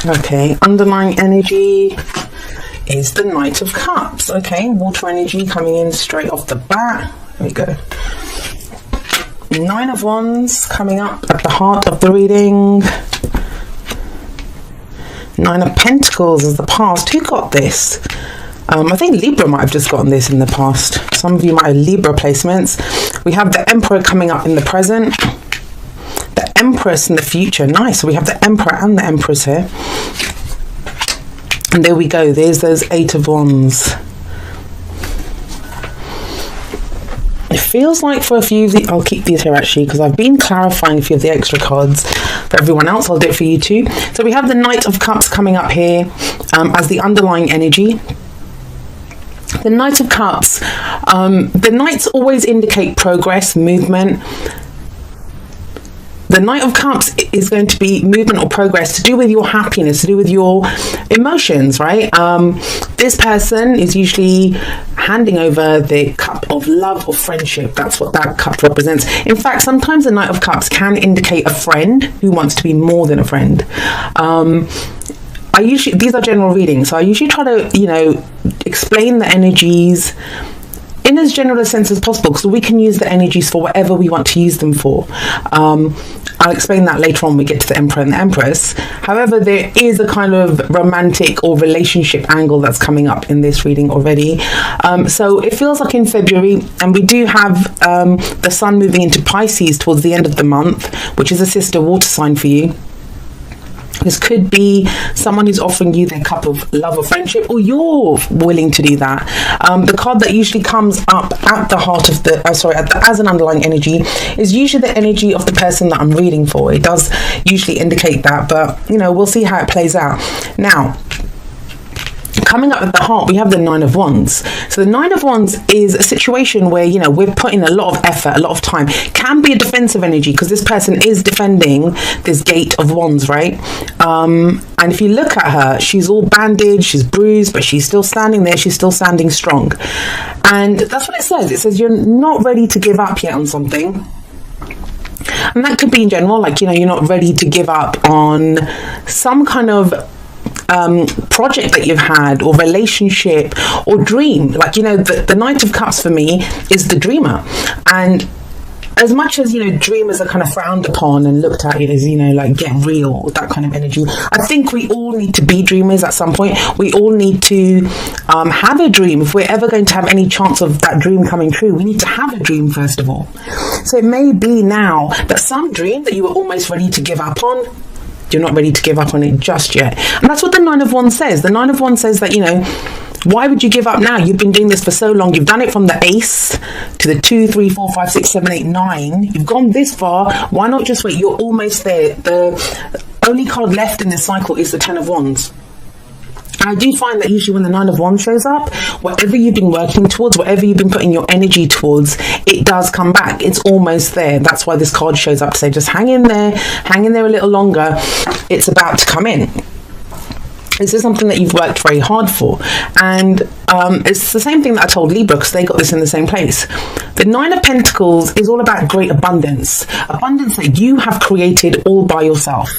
Okay, underlying energy is the Knight of Cups. Okay, water energy coming in straight off the bat. There we go. Nine of Wands coming up at the heart of the reading. Nine of Pentacles is the past. Who got this? I think Libra might have just gotten this in the past. Some of you might have Libra placements. We have the Emperor coming up in the present. The Empress in the future. Nice. So we have the Emperor and the Empress here. And there we go. There's those Eight of Wands. It feels like for a few of the, I'll keep these here actually because I've been clarifying a few of the extra cards for everyone else. I'll do it for you too. So we have the Knight of Cups coming up here as the underlying energy. The Knight of Cups, the Knights always indicate progress, movement. The Knight of Cups is going to be movement or progress to do with your happiness, to do with your emotions, right? This person is usually handing over the cup of love or friendship. That's what that cup represents. In fact, sometimes the Knight of Cups can indicate a friend who wants to be more than a friend. These are general readings, so I usually try to, explain the energies in as general a sense as possible, because we can use the energies for whatever we want to use them for. I'll explain that later on when we get to the Emperor and the Empress. However, there is a kind of romantic or relationship angle that's coming up in this reading already. So it feels like in February, and we do have the Sun moving into Pisces towards the end of the month, which is a sister water sign for you. This could be someone who's offering you their cup of love or friendship, or you're willing to do that. The card that usually comes up at the heart of the, as an underlying energy is usually the energy of the person that I'm reading for. It does usually indicate that, but we'll see how it plays out. Now, coming up at the heart, we have the Nine of Wands. So the Nine of Wands is a situation where, we're putting a lot of effort, a lot of time. Can be a defensive energy because this person is defending this Gate of Wands, right? And if you look at her, she's all bandaged, she's bruised, but she's still standing there. She's still standing strong. And that's what it says. It says you're not ready to give up yet on something. And that could be in general, like, you're not ready to give up on some kind of project that you've had, or relationship, or dream. Like, the Knight of Cups for me is the dreamer. And as much as, dreamers are kind of frowned upon and looked at as, like, get real, that kind of energy, I think we all need to be dreamers at some point. We all need to have a dream. If we're ever going to have any chance of that dream coming true, we need to have a dream first of all. So it may be now that some dream that you were almost ready to give up on, you're not ready to give up on it just yet. And that's what the Nine of Wands says. The Nine of Wands says that, why would you give up now? You've been doing this for so long. You've done it from the Ace to the 2, 3, 4, 5, 6, 7, 8, 9. You've gone this far. Why not just wait? You're almost there. The only card left in this cycle is the Ten of Wands. And I do find that usually when the Nine of Wands shows up, whatever you've been working towards, whatever you've been putting your energy towards, it does come back. It's almost there. That's why this card shows up to say, just hang in there a little longer. It's about to come in. This is something that you've worked very hard for. And it's the same thing that I told Libra, because they got this in the same place. The Nine of Pentacles is all about great abundance. Abundance that you have created all by yourself.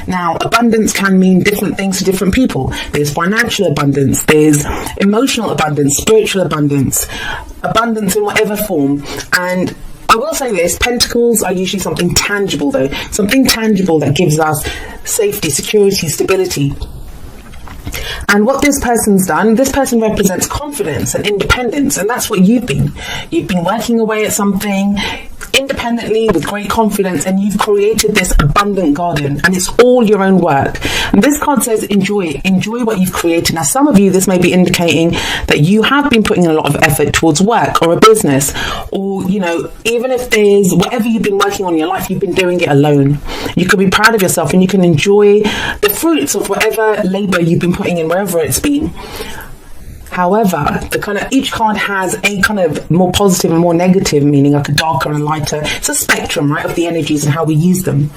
Now, abundance can mean different things to different people. There's financial abundance, there's emotional abundance, spiritual abundance, abundance in whatever form. And I will say this, pentacles are usually something tangible though. Something tangible that gives us safety, security, stability. And what this person's done, this person represents confidence and independence, and that's what you've been. You've been working away at something independently with great confidence, and you've created this abundant garden, and it's all your own work. And this card says enjoy what you've created. Now, some of you, this may be indicating that you have been putting a lot of effort towards work or a business, or even if there's whatever you've been working on in your life, you've been doing it alone. You can be proud of yourself, and you can enjoy the fruits of whatever labor you've been putting in, wherever it's been. However, each card has a kind of more positive and more negative meaning, like a darker and lighter. It's a spectrum, right, of the energies and how we use them.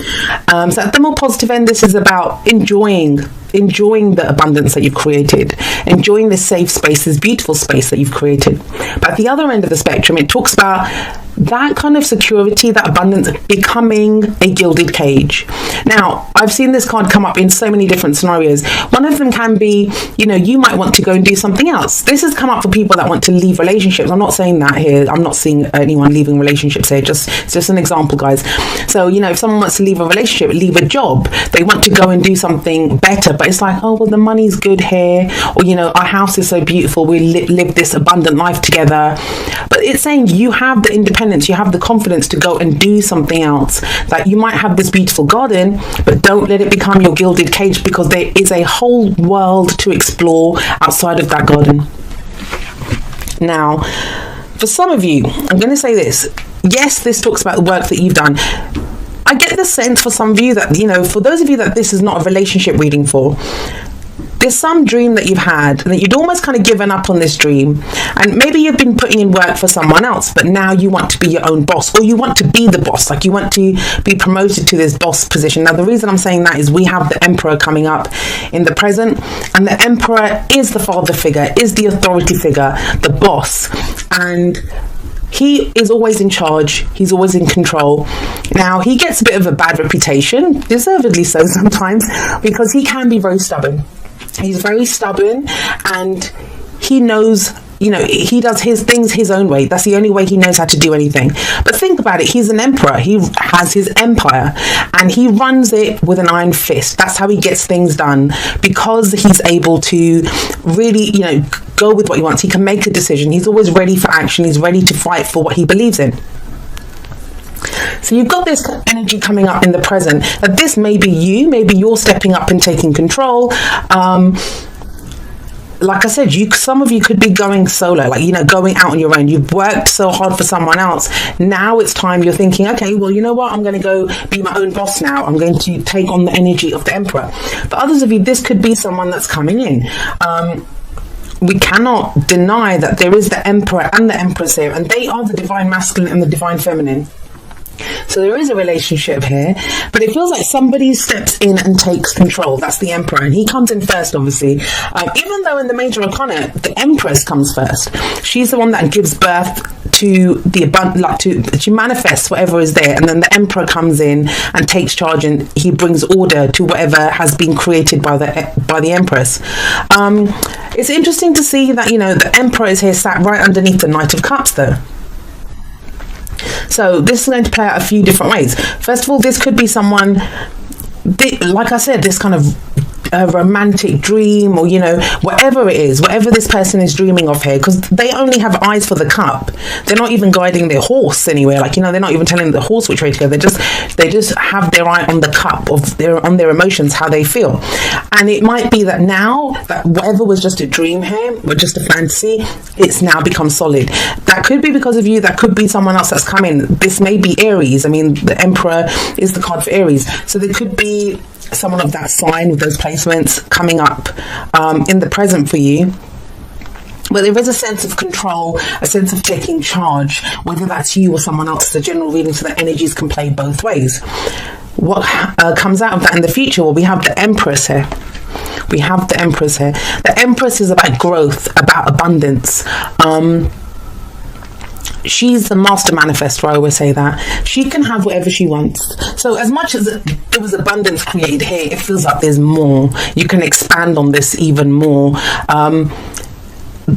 So at the more positive end, this is about enjoying the abundance that you've created, enjoying this safe space, this beautiful space that you've created. But at the other end of the spectrum, it talks about that kind of security, that abundance, becoming a gilded cage. Now, I've seen this card come up in so many different scenarios. One of them can be, you know, you might want to go and do something else. This has come up for people that want to leave relationships. I'm not saying that here. I'm not seeing anyone leaving relationships here. It's just an example, guys. So, you know, if someone wants to leave a relationship, leave a job, they want to go and do something better, but it's like, oh, well, the money's good here, or, you know, our house is so beautiful, we live this abundant life together. But it's saying you have the independence, you have the confidence to go and do something else. Like, you might have this beautiful garden, but don't let it become your gilded cage, because there is a whole world to explore outside of that garden. Now, for some of you, I'm going to say this. Yes, this talks about the work that you've done. I get the sense for some of you that, you know, for those of you that this is not a relationship reading for, there's some dream that you've had and that you'd almost kind of given up on this dream, and maybe you've been putting in work for someone else, but now you want to be your own boss, or you want to be the boss, like you want to be promoted to this boss position. Now, the reason I'm saying that is we have the Emperor coming up in the present, and the Emperor is the father figure, is the authority figure, the boss, and he is always in charge. He's always in control. Now, he gets a bit of a bad reputation, deservedly so sometimes, because he can be very stubborn. He's very stubborn, and he knows, you know, he does his things his own way. That's the only way he knows how to do anything. But think about it. He's an emperor. He has his empire, and he runs it with an iron fist. That's how he gets things done, because he's able to really, you know, go with what he wants. He can make a decision. He's always ready for action. He's ready to fight for what he believes in. So you've got this energy coming up in the present, that this may be you, maybe you're stepping up and taking control. Like I said, some of you could be going solo, like, you know, going out on your own. You've worked so hard for someone else. Now it's time, you're thinking, okay, well, you know what? I'm going to go be my own boss now. I'm going to take on the energy of the Emperor. For others of you, this could be someone that's coming in. We cannot deny that there is the Emperor and the Empress here, and they are the divine masculine and the divine feminine. So there is a relationship here, but it feels like somebody steps in and takes control. That's the Emperor, and he comes in first, obviously. Even though in the major arcana, the Empress comes first. She's the one that gives birth to the abundant, like she manifests whatever is there, and then the Emperor comes in and takes charge, and he brings order to whatever has been created by the Empress. It's interesting to see that, you know, the Emperor is here sat right underneath the Knight of Cups, though. So this is going to play out a few different ways. First of all, this could be someone, like I said, this kind of a romantic dream, or, you know, whatever it is, whatever this person is dreaming of here, because they only have eyes for the cup. They're not even guiding their horse anywhere, like, you know, they're not even telling the horse which way to go. They just have their eye on the cup of on their emotions, how they feel. And it might be that now that whatever was just a dream here, or just a fantasy, it's now become solid. That could be because of you. That could be someone else that's coming. This may be Aries. I mean, the Emperor is the card for Aries, so there could be someone of that sign with those placements coming up in the present for you. But there is a sense of control, a sense of taking charge, whether that's you or someone else. It's a general reading, so the energies can play both ways. What comes out of that in the future? Well, we have the Empress here. We have the Empress here. The Empress is about growth, about abundance. She's the master manifestor, I always say that. She can have whatever she wants. So as much as there was abundance created here, it feels like there's more. You can expand on this even more.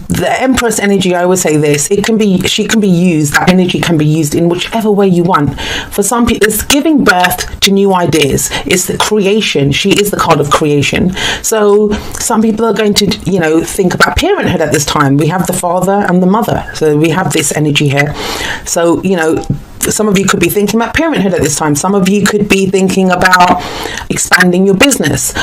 The Empress energy, I always say this, she can be used, that energy can be used in whichever way you want. For some people, it's giving birth to new ideas. It's the creation. She is the card of creation. So some people are going to, you know, think about parenthood at this time. We have the father and the mother. So we have this energy here. So, you know, some of you could be thinking about parenthood at this time. Some of you could be thinking about expanding your business,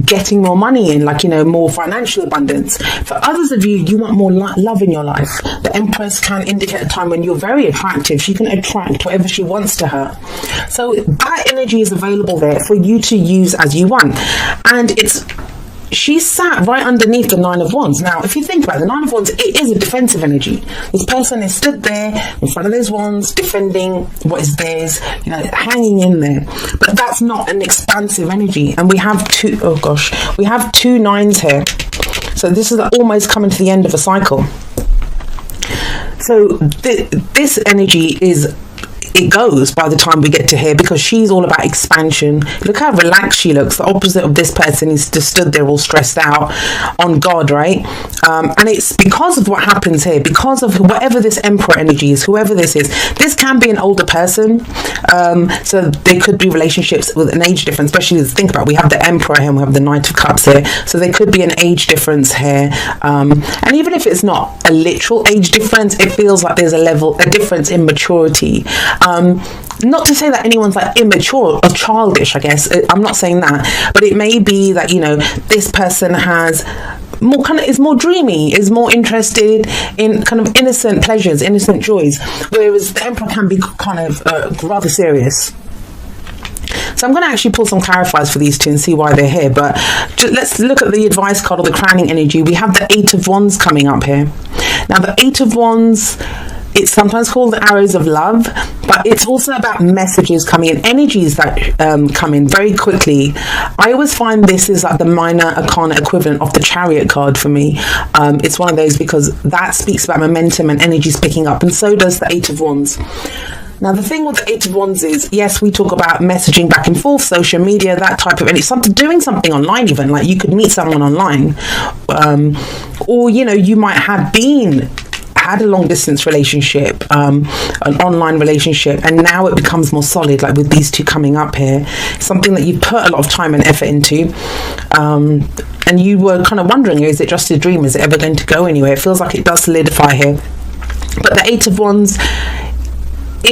getting more money in, like, you know, more financial abundance. For others of you, you want more love in your life. The Empress can indicate a time when you're very attractive. She can attract whatever she wants to her. So that energy is available there for you to use as you want. And she sat right underneath the Nine of Wands. Now, if you think about it, the Nine of Wands, it is a defensive energy. This person is stood there in front of those wands, defending what is theirs, you know, hanging in there. But that's not an expansive energy. And we have we have two nines here. So this is almost coming to the end of a cycle. So this energy it goes by the time we get to here, because she's all about expansion. Look how relaxed she looks. The opposite of this person is just stood there all stressed out on God, right? And it's because of what happens here, because of whatever this Emperor energy is, whoever this is. This can be an older person, so there could be relationships with an age difference, especially think about, we have the Emperor here and we have the Knight of Cups here, so there could be an age difference here, and even if it's not a literal age difference, it feels like there's a difference in maturity. Not to say that anyone's like immature or childish, I guess. I'm not saying that, but it may be that, you know, this person has more is more dreamy, is more interested in kind of innocent pleasures, innocent joys, whereas the Emperor can be kind of rather serious. So I'm going to actually pull some clarifiers for these two and see why they're here. But let's look at the advice card or the crowning energy. We have the Eight of Wands coming up here. Now, the Eight of Wands, it's sometimes called the arrows of love, but it's also about messages coming in, energies that come in very quickly. I always find this is like the minor arcana equivalent of the Chariot card for me. It's one of those because that speaks about momentum and energies picking up, and so does the Eight of Wands. Now, the thing with the Eight of Wands is, yes, we talk about messaging back and forth, social media, that type of, and it's doing something online even, like you could meet someone online, or, you know, you might have had a long distance relationship, an online relationship, and now it becomes more solid, like with these two coming up here, something that you put a lot of time and effort into, and you were kind of wondering, is it just a dream? Is it ever going to go anywhere? It feels like it does solidify here. But the Eight of Wands,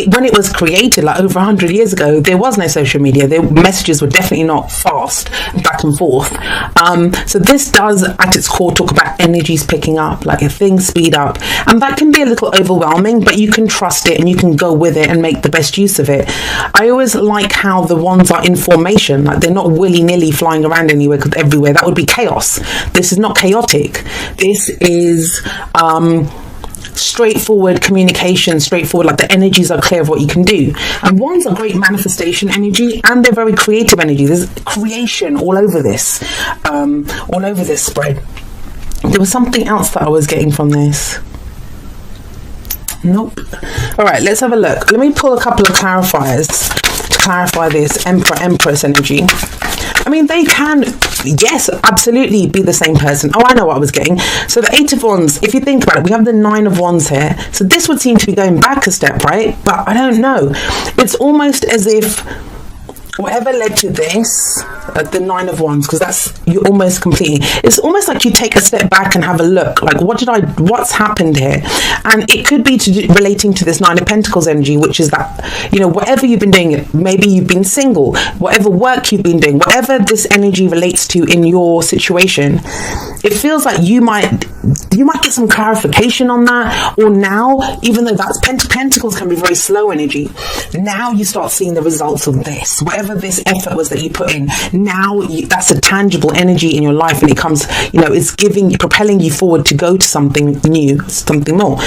when it was created, like over 100 years ago, there was no social media. The messages were definitely not fast, back and forth. So this does, at its core, talk about energies picking up, like if things speed up. And that can be a little overwhelming, but you can trust it and you can go with it and make the best use of it. I always like how the wands are in formation, like they're not willy-nilly flying around everywhere. That would be chaos. This is not chaotic. This is straightforward communication, straightforward, like the energies are clear of what you can do. And wands are great manifestation energy, and they're very creative energy. There's creation all over this spread. There was something else that I was getting from this. Nope. All right, let's have a look. Let me pull a couple of clarifiers to clarify this Empress energy. I mean, they can, yes, absolutely be the same person. Oh, I know what I was getting. So the Eight of Wands, if you think about it, we have the Nine of Wands here. So this would seem to be going back a step, right? But I don't know. It's almost as if whatever led to this, the Nine of Wands, because that's, you almost completely, it's almost like you take a step back and have a look, like what's happened here? And it could be relating to this Nine of Pentacles energy, which is that, you know, whatever you've been doing, maybe you've been single, whatever work you've been doing, whatever this energy relates to in your situation, it feels like you might get some clarification on that. Or now, even though that's Pentacles can be very slow energy, now you start seeing the results of this, whatever this effort was that you put in. Now that's a tangible energy in your life, and it comes, you know, it's propelling you forward to go to something new, something more,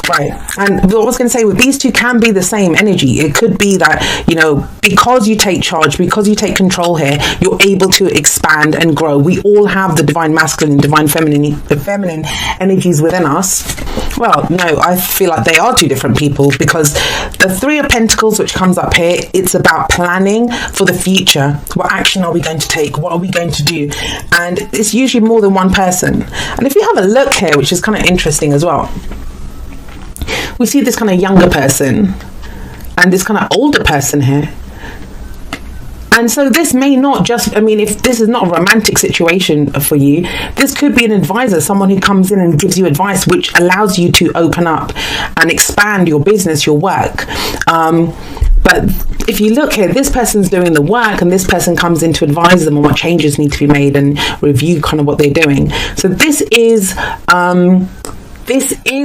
right? And what I was going to say, with these two can be the same energy. It could be that, you know, because you take charge, because you take control here, you're able to expand and grow. We all have the divine masculine and divine feminine, the feminine energies within us. Well, no, I feel like they are two different people, because the Three of Pentacles, which comes up here, it's about planning for the future. What action are we going to take? What are we going to do? And it's usually more than one person. And if you have a look here, which is kind of interesting as well, we see this kind of younger person and this kind of older person here. And so this may not just, I mean, if this is not a romantic situation for you, this could be an advisor, someone who comes in and gives you advice, which allows you to open up and expand your business, your work. But if you look here, this person's doing the work, and this person comes in to advise them on what changes need to be made and review kind of what they're doing. So this is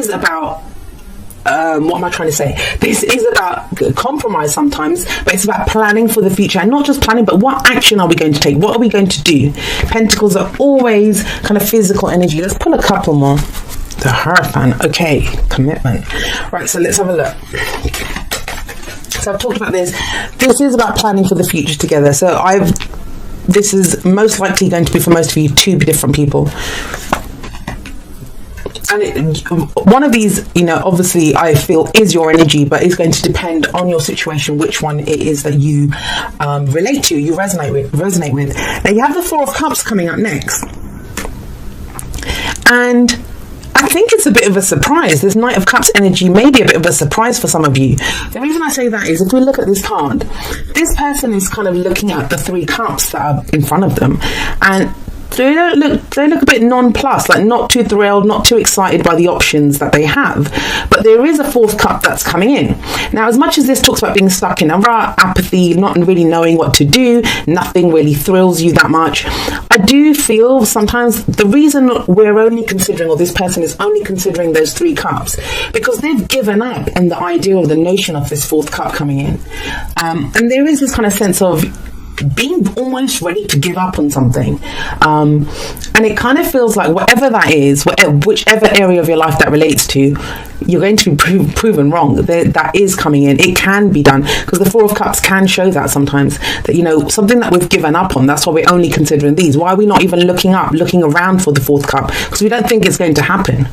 about, what am I trying to say? This is about compromise sometimes, but it's about planning for the future, and not just planning, but what action are we going to take? What are we going to do? Pentacles are always kind of physical energy. Let's pull a couple more. The Hierophant. Okay, commitment. Right, so let's have a look. So I've talked about this. This is about planning for the future together. So this is most likely going to be, for most of you, two different people. one of these, obviously I feel is your energy, but it's going to depend on your situation which one it is that you relate to, you resonate with. Now you have the Four of Cups coming up next, and I think it's a bit of a surprise. This Knight of Cups energy may be a bit of a surprise for some of you. The reason I say that is if we look at this card, this person is kind of looking at the 3 cups that are in front of them, and they look a bit nonplussed, like not too thrilled, not too excited by the options that they have. But there is a 4th cup that's coming in. Now, as much as this talks about being stuck in a rut, apathy, not really knowing what to do, nothing really thrills you that much, I do feel sometimes the reason we're only considering, or this person is only considering those 3 cups, because they've given up on the idea or the notion of this 4th cup coming in. And there is this kind of sense of being almost ready to give up on something, and it kind of feels like whatever that is, whichever area of your life that relates to, you're going to be proven wrong. That is coming in. It can be done, because the 4 of Cups can show that sometimes, that something that we've given up on, that's why we're only considering these. Why are we not even looking around for the 4th cup? Because we don't think it's going to happen,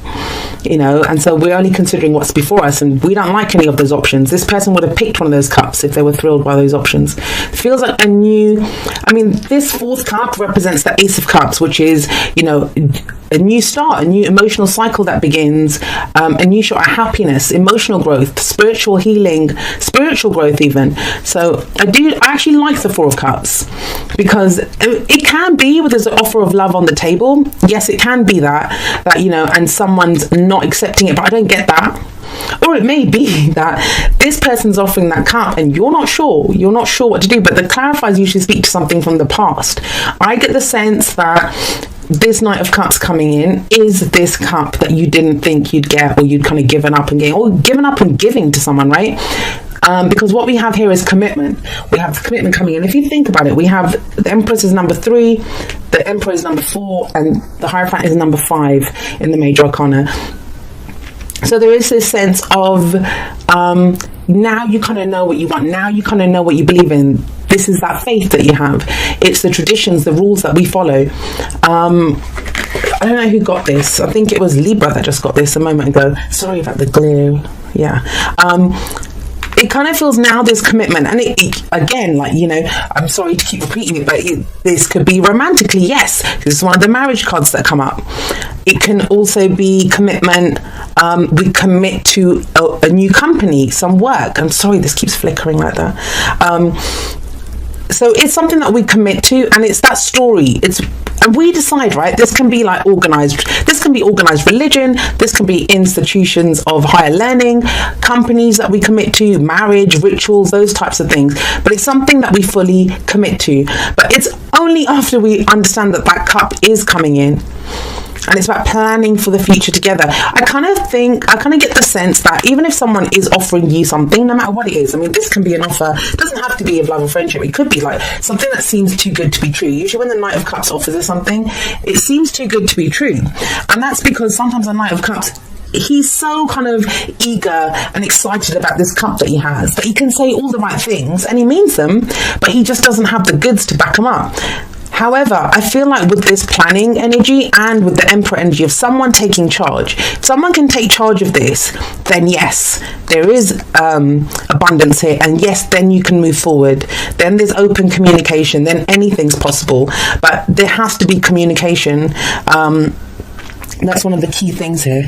and so we're only considering what's before us, and we don't like any of those options. This person would have picked one of those cups if they were thrilled by those options. It feels like this 4th cup represents the Ace of Cups, which is, a new start, a new emotional cycle that begins, a new shot at happiness, emotional growth, spiritual healing, spiritual growth even. So I actually like the 4 of Cups, because it can be where there's an offer of love on the table. Yes, it can be that and someone's not accepting it, but I don't get that. Or it may be that this person's offering that cup and you're not sure what to do, but the clarifiers usually speak to something from the past. I get the sense that this Knight of Cups coming in is this cup that you didn't think you'd get, or you'd kind of given up and giving to someone, right? Because what we have here is commitment. We have commitment coming in. If you think about it, we have the Empress is number 3, the Emperor is number 4, and the Hierophant is number 5 in the Major Arcana. So there is this sense of now you kind of know what you want. Now you kind of know what you believe in. This is that faith that you have. It's the traditions, the rules that we follow. I don't know who got this. I think it was Libra that just got this a moment ago. Sorry about the glare. Yeah. It kind of feels now there's commitment, and it again, I'm sorry to keep repeating it, but this could be romantically, yes. This is one of the marriage cards that come up. It can also be commitment. We commit to a new company, some work. I'm sorry, this keeps flickering like that. So it's something that we commit to, and it's that story. And we decide, right? This can be organized. This can be organized religion. This can be institutions of higher learning, companies that we commit to, marriage, rituals, those types of things. But it's something that we fully commit to. But it's only after we understand that cup is coming in. And it's about planning for the future together. I kind of get the sense that even if someone is offering you something, no matter what it is, this can be an offer. It doesn't have to be of love or friendship. It could be something that seems too good to be true. Usually when the Knight of Cups offers us something, it seems too good to be true. And that's because sometimes the Knight of Cups, he's so kind of eager and excited about this cup that he has, that he can say all the right things and he means them, but he just doesn't have the goods to back them up. However, I feel like with this planning energy and with the Emperor energy of someone taking charge, if someone can take charge of this, then yes, there is abundance here, and yes, then you can move forward. Then there's open communication, then anything's possible, but there has to be communication. That's one of the key things here.